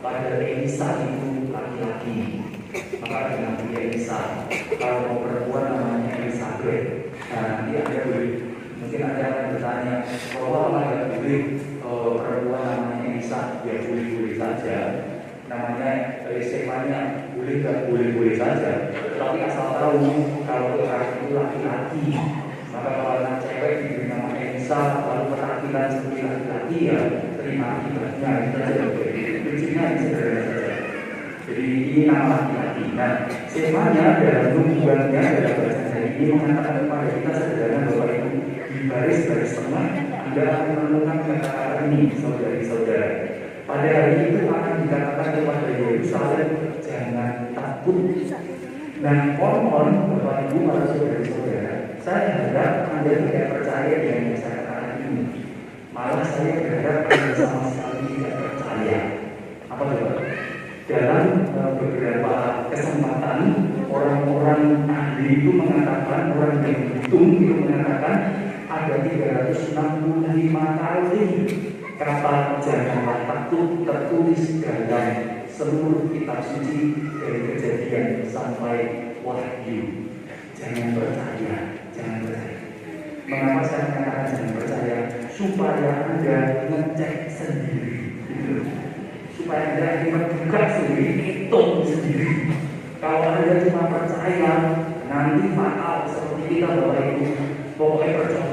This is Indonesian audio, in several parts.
pada Elisa itu laki-laki, maka ada Nabi Elisa. Kalau mau perempuan namanya Elizabeth. Nah, nanti ada boleh, mungkin ada yang bertanya, bahwa apa nggak boleh perempuan namanya Elisa? Ya boleh-boleh saja. Namanya Stefania, boleh nggak? Boleh-boleh saja. Tapi asal tahu kalau orang itu laki-laki, maka kalau anak cewek diberi nama Elisa lalu penampilan seperti laki-laki, ya terima akibatnya. Itu saja. Prinsipnya ini sederhana saja. Jadi ini nama laki-laki. Nah, Stefania dalam hubungannya dalam bacaan hari ini mengatakan kepada kita sederhana bahwa itu di baris-baris tengah Anda akan menemukan kata-kata ini, saudari-saudara. Pada hari itu akan dikatakan kepada Yerusalem, jangan takut. Nah, konon Bapak Ibu para saudara-saudara, saya harap Anda tidak percaya dengan yang saya katakan ini. Malah saya berharap Anda sama sekali tidak percaya. Apa coba? Dalam beberapa kesempatan orang-orang ahli itu mengatakan, orang yang hitung itu mengatakan ada 365 kali kata janganlah takut tertulis dalam seluruh kitab suci dari Kejadian sampai Wahyu. Jangan percaya, jangan percaya. Mengapa saya mengatakan jangan percaya? Supaya Anda ngecek sendiri, supaya Anda membuka sendiri, hitung sendiri. Kalau Anda cuma percaya, nanti fatal seperti kita bahwa itu pokoknya percaya.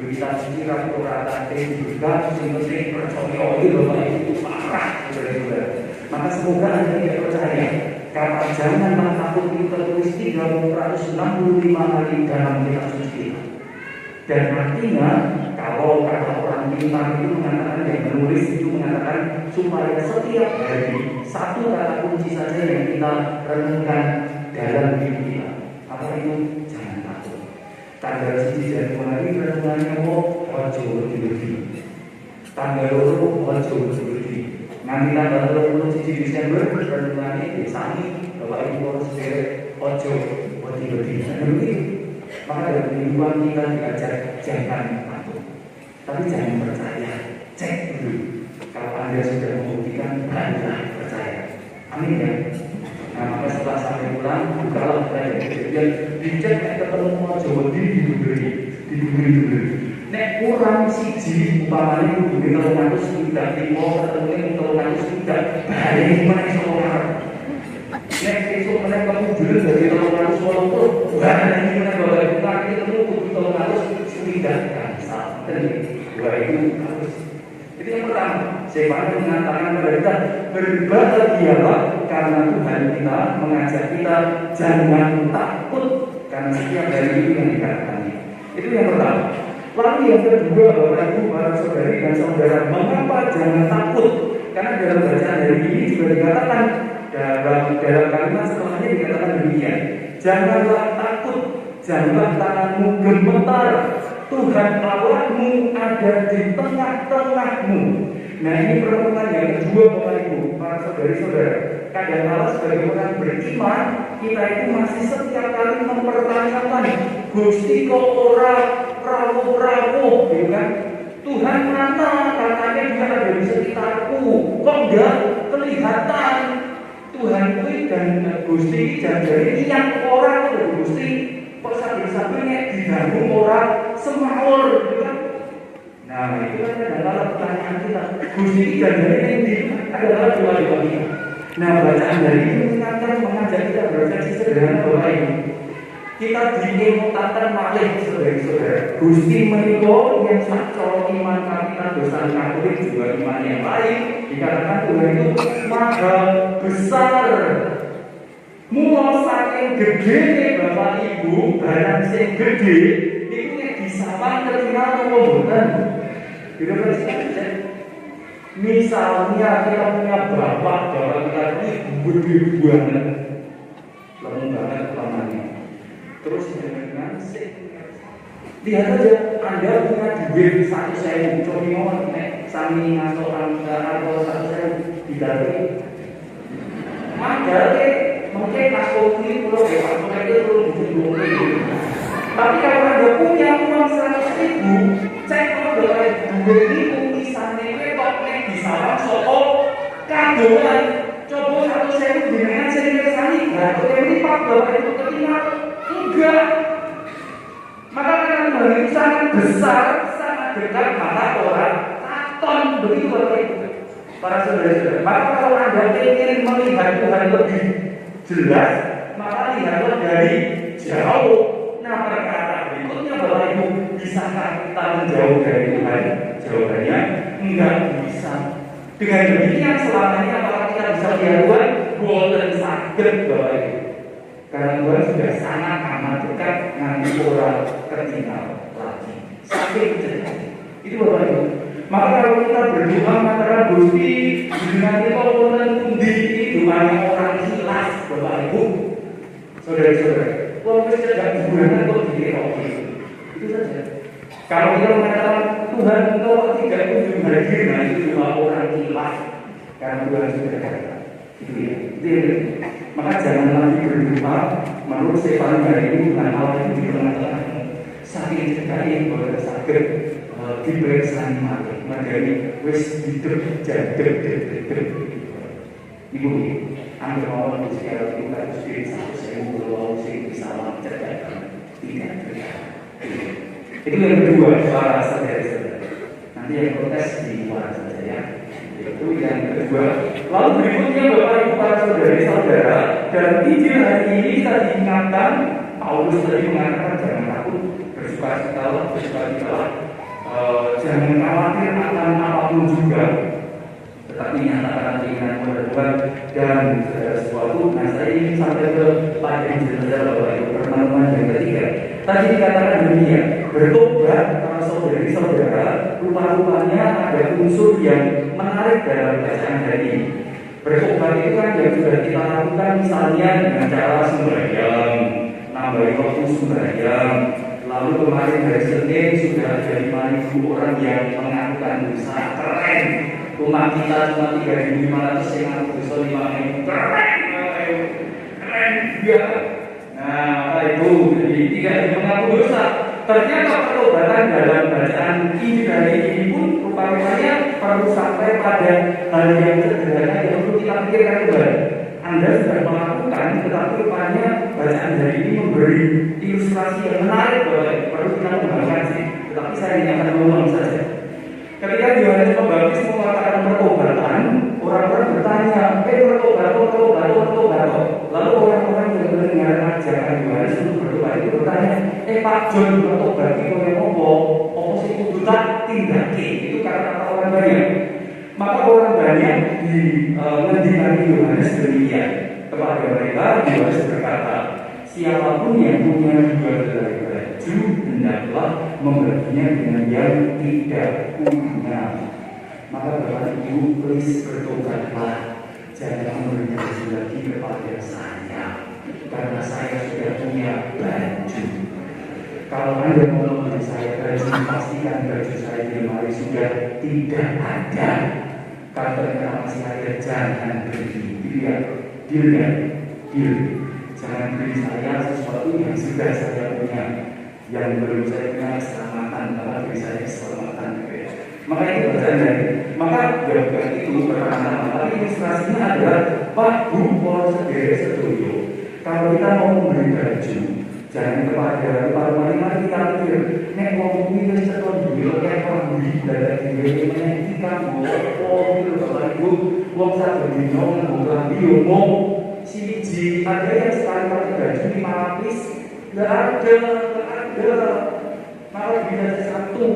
Kita sekiranya perkataan juga penting percaya itu bahwa itu parah, saudara-saudara. Maka semoga Anda tidak percaya. Kata janganlah takut itu tertulis 365 kali dalam kitab suci. Dan artinya kalau kata orang pintar itu mengatakan, yang menulis itu mengatakan supaya setiap hari satu kata kunci saja yang kita renungkan dalam hidup kita. Apa itu? Jangan takut. Tanggal 1 Januari renungannya ojo wedi. Tanggal 2 ojo wedi. Nanti tanggal 31 Desember renungannya disani Bapak Ibu harus ojo wedi. Maka dalam kehidupan kita diajar jangan takut, tapi jangan percaya. Cek dulu. Kalau Anda sudah membuktikan, barulah percaya. Amin ya. Nah, maka setelah sampai pulang, bukalah dari Kejadian, dicek ketemu Jawa diberi. Nek kurang siji umpamanya itu di kalau tidak timur, ketemu kalau tidak, bahaya gimana seorang. Nek besok mereka muncul dari kalau walaupun bahaya gimana bahwa kita ketemu kalau tidak bisa. Dua itu harus. Itu yang pertama. Saya mengatakan kepada kita, berbahagialah karena Tuhan kita mengajak kita jangan takut karena setiap hari itu yang dikatakannya. Itu yang pertama. Lalu yang kedua, Bapak Ibu, para saudari dan saudara, mengapa jangan takut? Karena dalam bacaan hari ini juga dikatakan dalam kalimat setelahnya dikatakan demikian. Janganlah takut, janganlah tanganmu gemetar. Tuhan Allahmu ada di tengah-tengahmu. Nah, ini pertemuan yang kedua Bapak Ibu, para saudari-saudara. Kadang-kala sebagai orang beriman, kita itu masih setiap kali mempertanyakan, Gusti kok ora rawuh-rawuh, gitu kan? Tuhan mana? Katanya dia ada di sekitarku, kok enggak kelihatan? Tuhan kuwi dan Gusti janjane niat orang lho Gusti, kok saben-sabennya diganggu orang semaur, gitu kan? Nah, itu kan adalah pertanyaan kita. Gusti janjane ini adalah dua kita. Nah, bacaan dari ini mengajak kita berefleksi sederhana bahwa ini kita diingatkan malih saudara-saudara. Gusti menika yang sacara iman kita dosa Katolik juga iman yang lain dikatakan Tuhan itu maha besar. Mula saking gede Bapak Ibu, barang sing gede itu nek disawang terkenal apa mboten? Direfleksikan. Misalnya kita punya bapak kita ini gede banget, lembut banget utamanya. Terus dengan lihat aja Anda punya duit 1.000, coba mau nek sami masuk atau 1.000 didapet. Ada mungkin masuk ini pulau masuk itu turun. Tapi kalau Anda punya uang 100.000, cek kalau duit itu misalnya kok nek bisa doang. Coba 1.000 dengan sering kesani, nah kalau yang lipat bapak itu ketinggal, enggak. Maka karena hal itu sangat besar, sangat dekat, maka orang takon begitu bapak ibu. Para saudara-saudara, maka kalau Anda ingin melihat Tuhan lebih jelas, maka lihatlah dari jauh. Nah, perkara berikutnya bapak ibu, bisakah kita menjauh dari Tuhan? Jawabannya enggak bisa. Dengan demikian selama ini apakah kita bisa lihat Tuhan? Boten saged bapak ibu. Karena Tuhan sudah sangat amat dekat nanti orang tertinggal lagi. Saking dekat. Itu bapak ibu. Maka kalau kita berdoa antara Gusti dengan kita wonten pundi itu banyak orang jelas bapak ibu. Saudara-saudara, wong wis cedak hubungan kok dikira itu saja. Kalau kita mengatakan Tuhan engkau tidak kunjung hadir, nah itu cuma orang jelas karena Tuhan sudah dekat. Itu ya. Maka jangan lagi berdoa menurut Stefan hari ini bukan Allah itu di tengah-tengah. Saking dekatnya boleh sakit dipersani mati, magari wes hidup jadek. Ibu, ambil orang secara kita spirit satu saya mau bisa menceritakan tidak terlihat. Itu yang kedua soal rasa dari saudara. Nanti yang protes di luar saja ya. Itu yang kedua. Lalu berikutnya bapak ibu para saudara dan Injil hari ini kita diingatkan Paulus tadi mengatakan jangan takut, bersukacitalah, jangan khawatir akan apapun juga. Tetapi nyatakan keinginan Tuhan dan sesuatu. Nah saya ingin sampai ke pada Injil saja bapak ibu pertemuan yang ketiga. Tadi dikatakan demikian, bertobat para saudari-saudara, rupa-rupanya ada unsur yang menarik dalam bacaan hari ini. Bertobat itu kan yang sudah kita lakukan misalnya dengan cara sembahyang, nambahin waktu sembahyang. Lalu kemarin hari Senin sudah ada 5.000 orang yang mengakukan dosa, keren. Rumah kita cuma 3.500 yang ngaku dosa 5.000, keren juga. Nah, itu jadi tidak mengaku dosa. Ternyata pertobatan dalam bacaan Injil hari ini pun rupanya perlu sampai pada hal yang sederhana yang perlu kita pikirkan kembali. Anda sudah melakukan, tetapi rupanya bacaan hari ini memberi ilustrasi yang menarik bahwa perlu kita kembangkan sih. Tetapi saya hanya akan ngomong saja. Ketika Yohanes Pembaptis mengatakan pertobatan, orang-orang bertanya, bertobat. Lalu orang-orang yang mendengar ajakan Yohanes untuk bertobat itu bertanya, Pak John bertobat itu yang apa sih kudu tak tindaki? Itu kata-kata orang banyak. Maka orang banyak menghentikan Yohanes demikian kepada mereka. Yohanes berkata, siapapun yang punya 2 helai baju hendaklah membaginya dengan yang tidak punya. Maka Bapak Ibu please bertobatlah. Jangan memberikan baju lagi kepada saya, karena saya sudah punya baju. Kalau Anda mau memberi saya baju, pastikan baju saya di lemari sudah tidak ada. Kalau masih ada, jangan beri. Deal. Jangan beri saya sesuatu yang sudah saya punya, yang belum saya punya keselamatan. Kalau beri saya keselamatan, maka itu bercanda. Maka jawaban itu pertama, tapi ilustrasinya adalah Pak Bu Pol Sedere Sedoyo. Kalau kita mau memberi baju, jangan kepada mari kita pikir, nek wong kuwi wis teko duwe kayak pembeli dari dhewe meneh kita mau itu Bapak Ibu, wong sak dino ngomong yo siji ada yang sekali pakai baju 5 lapis, enggak ada. Maka bisa satu.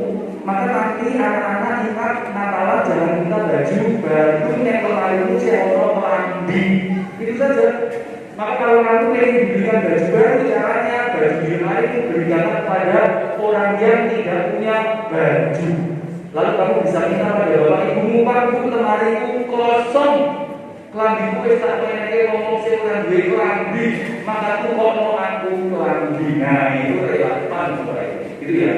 Maka nanti anak-anak ingat Natalan jangan minta baju baru yang kemarin itu seorang kelambi. Itu saja. Maka kalau kamu ingin diberikan baju baru, caranya baju yang lain diberikan kepada orang yang tidak punya baju. Lalu kamu bisa minta pada bapak ibumu, Pak Bu, lemariku kosong. Kelambiku wis tak pengen ngomong sing ora duwe kelambi, maka tuh kono aku kelambi. Nah, itu relevan itu ya.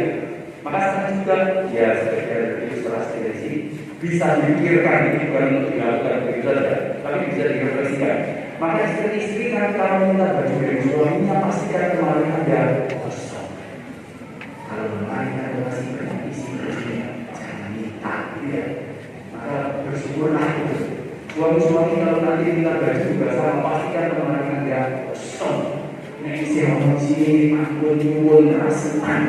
Maka sekarang juga ya sebagai ilustrasi dari sini bisa dipikirkan, ini bukan untuk dilakukan begitu saja, tapi bisa direfleksikan. Maka istri kan kalau minta baju dari suaminya pastikan kemarin ada kosong. Kalau kemarin ada masih banyak isi bajunya, jangan minta, ya. Maka bersyukurlah itu. Suami-suami kalau nanti minta baju juga sama, pastikan teman-teman Anda stop. Nek siapa sih aku nyuwun rasukan.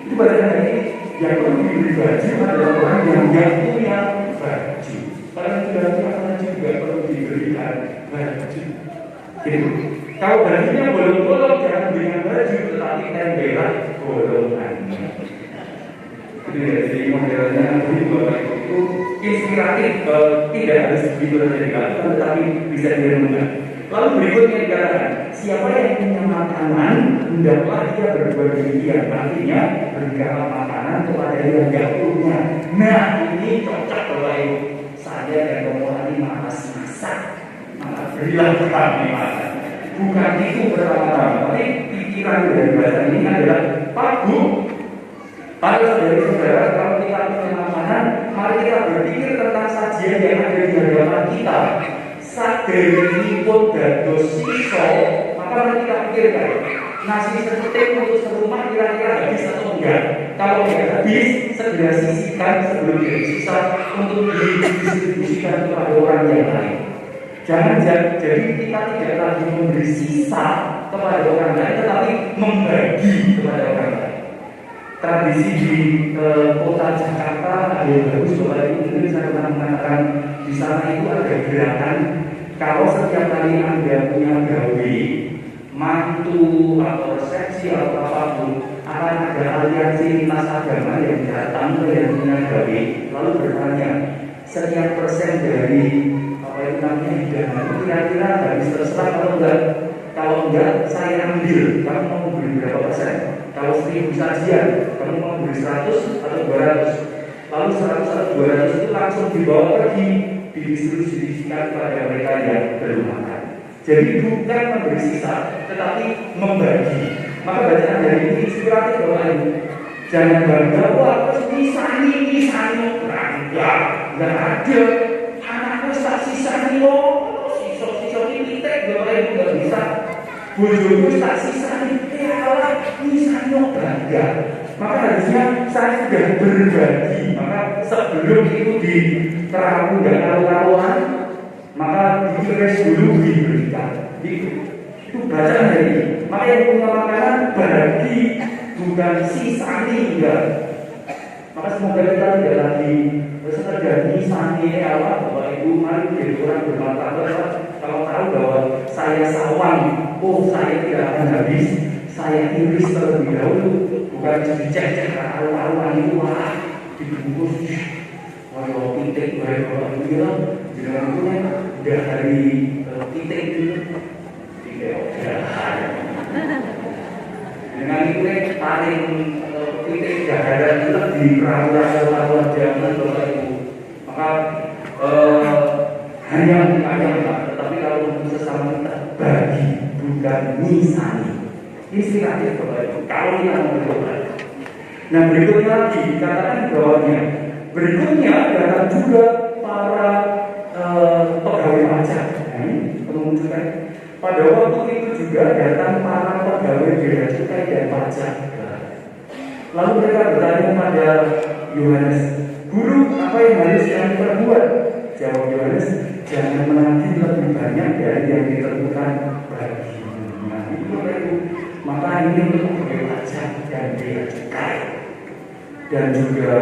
Itu pada ini yang perlu diberi baju adalah orang yang punya baju. Orang tidak punya juga perlu diberikan baju. Gitu. Kalau bajunya bolong-bolong jangan berikan baju, tetapi tempelan bolongannya. Itu ya, jadi modelnya itu inspiratif, tidak harus begitu saja dikatakan, tetapi bisa direnungkan. Lalu berikutnya dikatakan, siapa yang punya makanan, hendaklah dia berbuat demikian. Artinya berikanlah makanan kepada yang tidak punya. Nah, ini cocok Bapak Ibu. Saya dan Romo Ali malas masak, maka berilah kami makan. Bukan itu pertama-tama, tapi pikiran dari bahasa ini adalah Pak Bu. Ayo saudara-saudara, kalau kita punya makanan, mari kita berpikir tentang sajian yang ada di hadapan kita. Sadari pun dados sisa, maka mari kita pikirkan nasi seketik untuk serumah kira-kira habis atau enggak. Kalau tidak habis, segera sisihkan sebelum jadi sisa untuk didistribusikan kepada orang yang lain. Jangan jadi kita tidak lagi memberi sisa kepada orang lain, tetapi membagi kepada orang lain. Tradisi di kota Jakarta ada yang bagus, Bapak Ibu mungkin saya pernah mengatakan di sana itu ada gerakan kalau setiap kali Anda punya gawe, mantu atau resepsi atau apapun, akan ada aliansi lintas agama yang datang ke yang punya gawe, lalu bertanya sekian persen dari apa itu namanya hidangan itu kira-kira habis terserah kalau enggak saya ambil, kamu mau beri berapa persen? Kalau 1000 sajian, kamu mau beri 100 atau 200. Lalu 100 atau 200 itu langsung dibawa pergi, didistribusikan kepada mereka yang belum makan. Jadi bukan memberi sisa, tetapi membagi. Maka bacaan dari ini inspiratif Bapak Ibu. Jangan bangga, wah sisani bangga, nggak ada. Anakku tak sisani loh, sisa ini Bapak Ibu nggak bisa. Bojoku tak sisani, Allah misalnya bangga. Maka harusnya saya sudah berbagi. Maka sebelum itu diterapkan dan karuan, maka ditulis dulu diberikan. Itu bacaan dari ini. Maka yang punya makanan bagi, bukan sisani enggak. Maka semoga kita tidak lagi sekedar sisani Allah, Bapak Ibu mari jadi orang bermartabat. Kalau tahu bahwa saya sawang, saya tidak akan habis, saya iris terlebih dahulu, bukan dicek-cek aru-aruan itu wah dibungkus, wah pitik, wah Bapak Ibu bilang, jangan punya dari pitik itu, tidak ada. Dengan itu taring pitik jaharan itu di perahu-perahu jangan Bapak Ibu. Maka hanya ayam, tetapi kalau untuk sesama kita bagi, bukan misani. Inspiratif Bapak Ibu. Kalau kita mau berdoa. Nah berikutnya lagi dikatakan di bawahnya. Berikutnya datang juga para pegawai pajak. Nah ini menunjukkan pada waktu itu juga datang para pegawai bea cukai dan pajak. Lalu mereka bertanya pada Yohanes, Guru, apa yang harus kami perbuat? Jawab Yohanes, jangan menagih lebih banyak dari yang ditentukan bagi. Nah itu maka ini untuk pegawai pajak dan bea cukai. Dan juga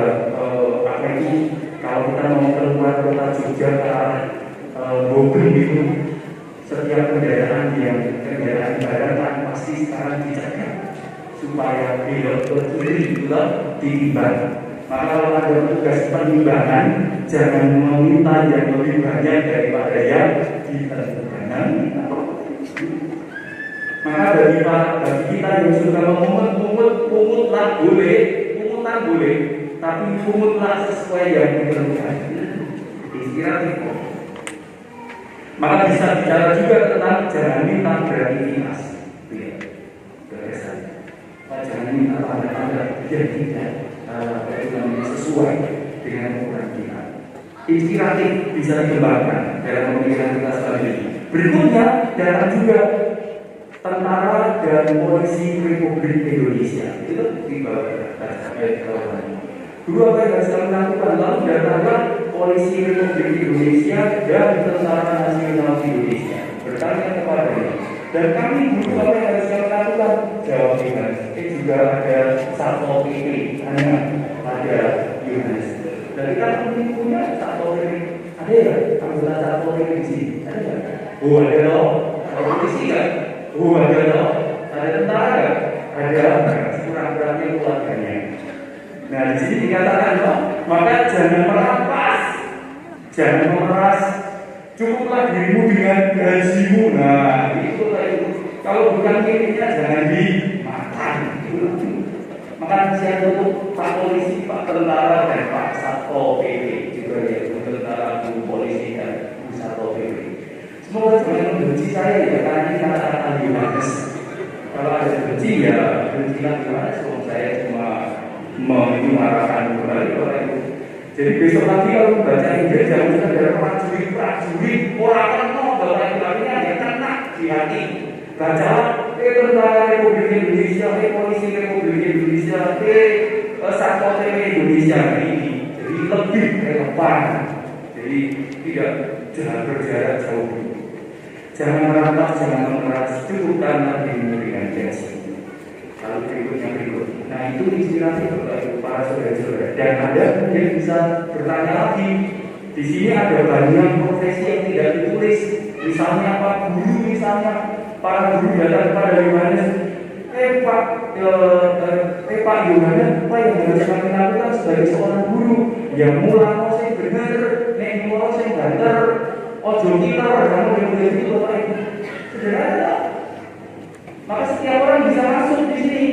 apa ini kalau kita mau keluar kota Jogja ke arah Bogor itu, setiap kendaraan barang kan pasti sekarang dicegah supaya belok ke kiri itulah ditimbang. Maka kalau ada tugas penimbangan, jangan meminta yang lebih banyak daripada yang ditentukan. Maka bagi kita yang suka pungut-pungutlah boleh, pungutan boleh, tapi pungutlah sesuai yang ditentukan. Inspiratif. Maka bisa bicara juga tentang jangan minta gratifikasi. Jangan minta tanda-tanda yang tidak sesuai dengan ukuran kita. Inspiratif bisa dikembangkan dalam pemikiran kita selanjutnya. Berikutnya datang juga tentara dan polisi Republik Indonesia. Itu di bawah ayat 8. Dulu apa yang harus kami lakukan? Lalu datanglah Polisi Republik Indonesia dan Tentara Nasional Indonesia bertanya kepadanya, dan kami butuh apa yang harus kami lakukan? Jawab Yohanes. Juga ada Satpol PP, hanya ada Yohanes. Dan kita punya Satpol PP. Ada ya? Anggota Satpol PP di sini? Ada ya? Oh ada loh. Ada polisi kan? Oh ada loh. Ada tentara kan? Ada. Kurang-kurangnya keluarganya. Nah di sini dikatakan loh, maka jangan merampas, jangan memeras, cukuplah dirimu dengan gajimu. Nah itu kalau bukan miliknya jangan dimakan. Maka saya tutup Pak Polisi, Pak Tentara dan Pak Satpol PP juga ya, Tentara, Polisi dan Satpol PP. Semoga jangan membenci saya ya, karena ini kata-kata Yohanes. Kalau ada benci ya bencilah Yohanes. Saya cuma menyuarakan kembali orang itu. Jadi besok lagi kalau membaca Injil jangan sekedar prajurit orang penuh bahwa itu ada kena di hati. Baca Tentara Republik Indonesia, Polisi Republik Indonesia, Satpol PP Indonesia ini. Jadi lebih relevan. Jadi tidak jangan berjarak jauh. Jangan merampas, jangan memeras, cukupkanlah dirimu dengan gaji. Lalu berikutnya berikut. Nah itu inspirasi para saudara-saudara. Dan ada yang bisa bertanya lagi. Di sini ada banyak profesi yang tidak ditulis. Misalnya Pak Guru, misalnya para guru datang kepada Yohanes. Pak Yohanes, apa yang harus kami lakukan sebagai seorang guru? Yang mulang saya benar, nek mulang saya banter, ojo kita kamu yang begitu Bapak Ibu. Sederhana. Maka setiap orang bisa masuk di sini.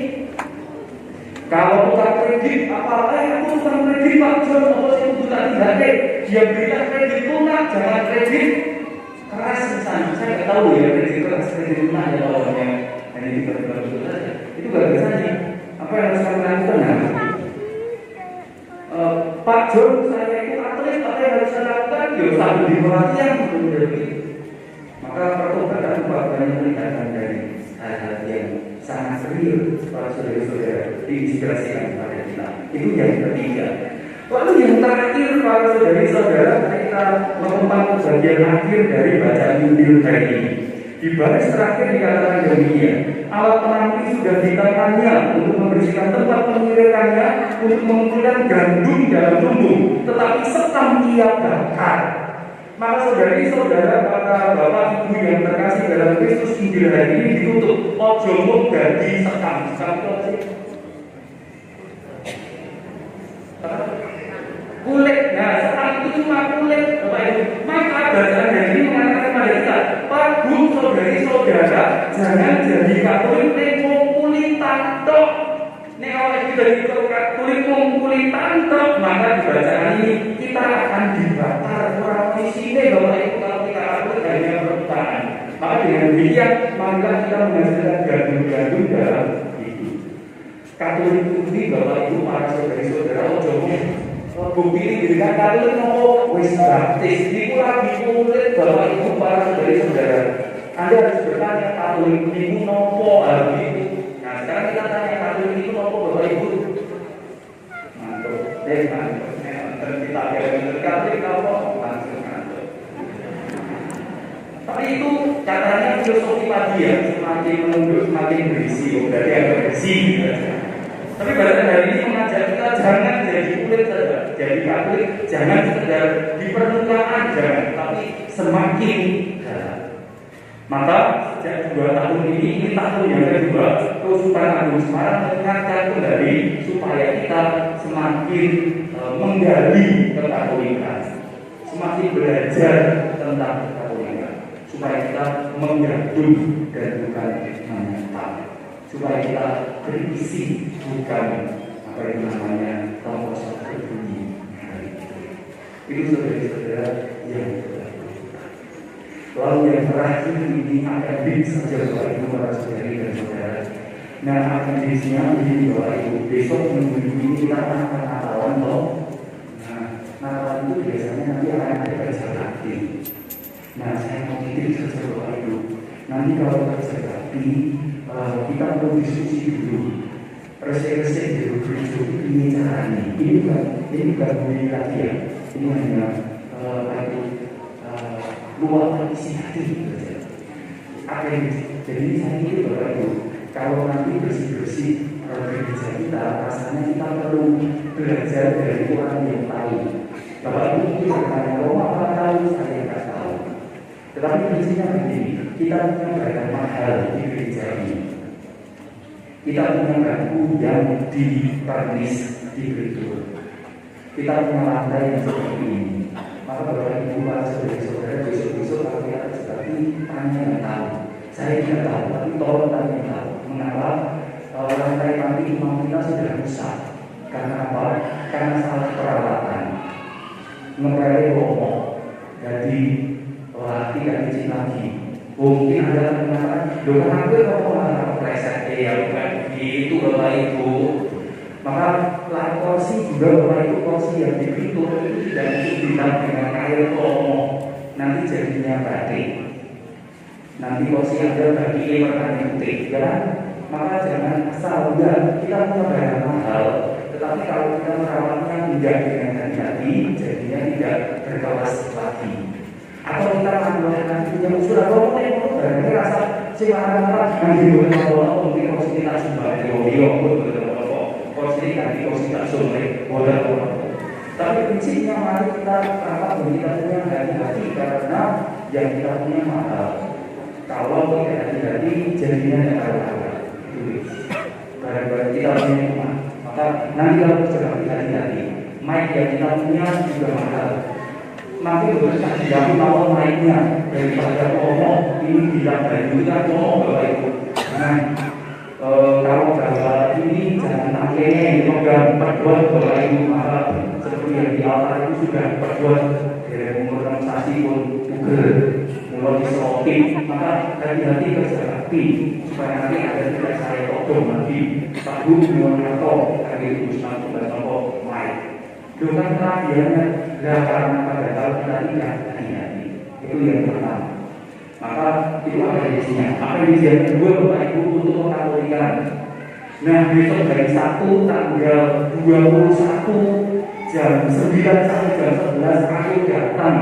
Kalau tukang kredit, apalagi aku tukang kredit Pak John, apa saya butuh tidak dia berikan kredit lunak, jangan kredit keras misalnya. Saya nggak tahu ya kredit keras, kredit lunak ya kalau yang hanya diperlukan saja. Itu nggak biasanya. Apa yang harus kami lakukan? Pak John, saya itu atlet, apa yang harus saya lakukan? Ya sambil di pelatihan begitu. Maka pertobatan banyak meningkatkan dari hal-hal yang sangat real para saudara-saudara diinspirasikan kepada kita. Itu yang ketiga. Lalu yang terakhir para saudara-saudara, kita menumpang bagian akhir dari bacaan Injil hari ini. Di baris terakhir dikatakan demikian, alat penampi sudah di tangannya untuk membersihkan tempat pengirikannya, untuk mengumpulkan gandum dalam lumbung, tetapi sekam ia bakar. Maka saudari-saudara, para bapak ibu yang terkasih dalam Kristus, Injil hari ini ditutup ojo mung dadi sekam. Sekam itu apa sih? Kulit. Nah, sekam itu cuma kulit, bapak ibu. Maka bacaan hari ini mengatakan pada kita, Pak Bu, saudari-saudara, jangan jadi Katolik nek kulitan tok. Nek oleh kita kulit kulitan tok, maka di bacaan ini kita akan dibakar orang di sini. Bapak Ibu, kalau kita Katolik hanya permukaan. Maka dengan demikian, marilah kita menghasilkan gandum-gandum dalam hidup. Katolik itu Bapak Ibu, para saudari-saudara, ojo bukti ini diberikan Katolik nopo wis baptis. Iku lagi kulit Bapak Ibu, para saudari-saudara. Anda harus bertanya Katolik itu nopo hal itu. Nah sekarang kita tanya Katolik itu nopo Bapak Ibu. Mantuk, mantuk. Kita ada Katolik nopo langsung mantuk. Tapi itu katanya filosofi tadi ya, semakin menunduk semakin berisi. Berarti agak bersih gitu aja. Tapi pada hari ini mengajak kita jangan jadi kulit saja, jadi Katolik jangan sekedar di permukaan jangan, tapi semakin dalam. Maka sejak 2 tahun ini tahun yang kedua, Keuskupan Agung Semarang mengingatkan kembali supaya kita semakin menggali kekatolikan, semakin belajar tentang kekatolikan, supaya kita menggandum dan bukan menetap, supaya kita berisi bukan apa itu namanya tombol berbunyi. Itu saudara-saudara yang lalu yang terakhir ini akademik saja Bapak Ibu, para saudari dan saudara. Nah akademiknya begini Bapak Ibu, besok minggu ini kita akan Natalan loh. Nah Natalan itu biasanya nanti akan ada kerja bakti. Nah saya mau titip saja Bapak Ibu, nanti kalau kerja bakti kita perlu diskusi dulu. Resep-resep dulu ini caranya. Ini bukan bunyi lagi ya. Ini hanya luapan isi hati saja. Jadi saya ini Bapak Ibu, kalau nanti bersih-bersih gereja kita, rasanya kita perlu belajar dari orang yang tahu. Bapak Ibu itu bertanya, apa tahu? Saya tidak tahu. Tetapi prinsipnya begini, kita punya barang mahal di gereja ini. Kita punya bangku yang dipernis di gereja. Kita punya lantai yang seperti ini. Maka Bapak Ibu, para saudara-saudara, besok-besok kalau kita seperti tanya yang tahu. Saya tidak tahu, tapi tolong tanya yang tahu. Mengapa lantai nanti imam kita sudah rusak? Karena apa? Karena salah perawatan. Ngepelnya ngomong, jadi tidak dicin lagi. Mungkin ada yang mengatakan, doa aku kalau mau preset ya bukan gitu Bapak Ibu. Maka kursi juga Bapak Ibu, kursi yang dibentuk itu tidak dibintang dengan kail promo, nanti jadinya batik. Nanti kursi ada bagi pertanyaan putih, ya. Maka jangan asal enggak, kita punya barang mahal, tetapi kalau kita merawatnya tidak dengan hati-hati, jadinya tidak berkelas lagi. Atau kita menggunakan punya usul atau barangnya rasa silakan nanti boleh mau mungkin kursi kita sumbang kursi ganti kursi tak sulit boleh. Tapi prinsipnya mari kita rawat kita punya hati-hati karena yang kita punya mahal. Kalau tidak hati-hati jadinya tidak barang-barang kita punya rumah, maka nanti kita harus hati-hati. Mic yang kita punya juga mahal. Nanti berusaha dijamin awal mic-nya daripada ngomong ini bilang baju kita ngomong Bapak Ibu. Nah, kalau bahwa ini jangan akhirnya dipegang perbuat Bapak Ibu, maka seperti yang di altar itu sudah perbuat dari umur organisasi pun juga mulai disortir, maka hati-hati berhati supaya nanti ada tidak saya todong lagi tahu dengan apa dari urusan tentang mic. Bukan kelahirannya karena pada tahun kita tidak hati-hati. Itu yang pertama. Maka itu ada isinya. Apa yang kedua Bapak Ibu untuk mengatakan. Nah besok dari 1 tanggal 21 jam 9 sampai jam 11 ayo datang.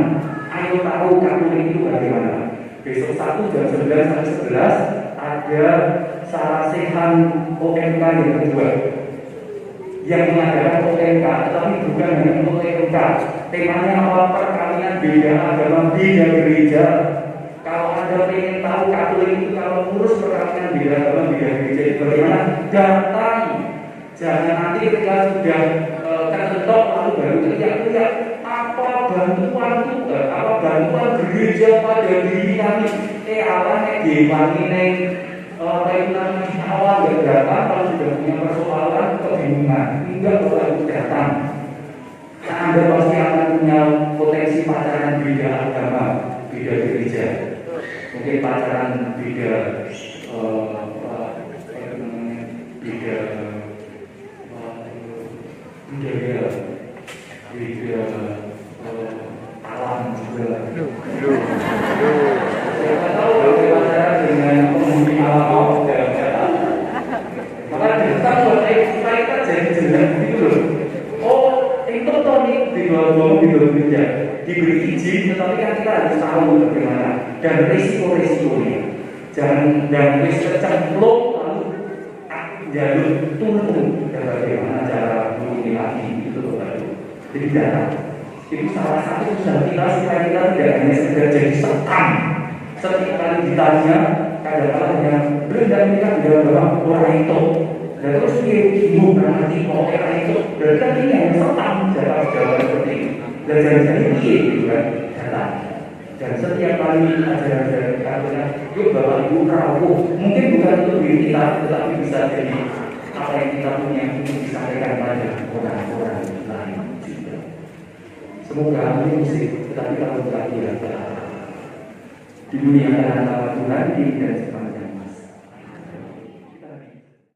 Ayo tahu Katolik itu bagaimana. Besok 1 jam 9 sampai 11 ada sarasehan OMK yang kedua. Yang mengadakan OMK, tetapi bukan hanya untuk OMK. Temanya apa? Perkawinan beda agama, beda gereja. Kalau Anda ingin tahu Katolik itu kalau ngurus perkawinan beda agama, beda gereja itu bagaimana? Datang. Jangan nanti ketika sudah terbentuk lalu baru teriak-teriak apa bantuan Tuhan, apa bantuan gereja pada diri kami. Allah diwangi neng Rainan awal gak datang, kalau sudah punya persoalan, kebingungan, tidak boleh datang. Nah, Anda pasti akan punya potensi pacaran beda agama, beda gereja. Mungkin pacaran beda budaya, beda alam juga. Siapa tahu kalau pacaran dengan penghuni alam maka kita supaya kita jadi jelas gitu loh. Oh itu toh nih di bawah gitu ya diberi izin, tetapi kan kita harus tahu bagaimana dan risiko-risikonya. Jangan wis kecemplung lalu jalur turun dan bagaimana cara mengundi lagi itu baru. Jadi datang itu salah satu usaha kita supaya kita tidak hanya sekedar jadi sekam. Setiap kali ditanya kadang-kadang yang belum dan kita tidak dalam orang itu. Dan terus dia bingung nanti kalau orang itu berarti kan ini yang sertam jawaban seperti itu. Dan jadi gitu kan datang. Dan setiap kali ajaran katanya yuk Bapak Ibu rawuh, mungkin bukan untuk diri kita, tetapi bisa jadi apa yang kita punya untuk disampaikan pada orang-orang lain juga. Semoga ini musik, tetapi kalau terakhir di dunia ada nama Tuhan di